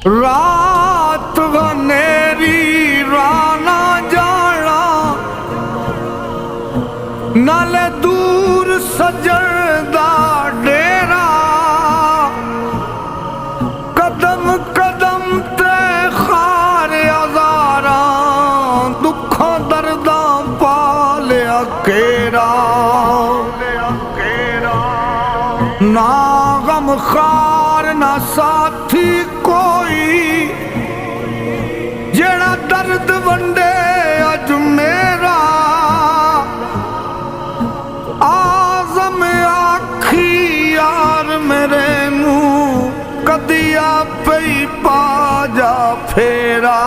रात गनेरी राना जाना नाले दूर सजदा डेरा कदम कदम ते खार अज़ारा दुखों दर्दां पालिया केरा ना गम खार ना साथी कोई जेड़ा दर्द वंडे अज मेरा आज़म आखी यार मेरे नू कदी आपे ही पा जा फेरा।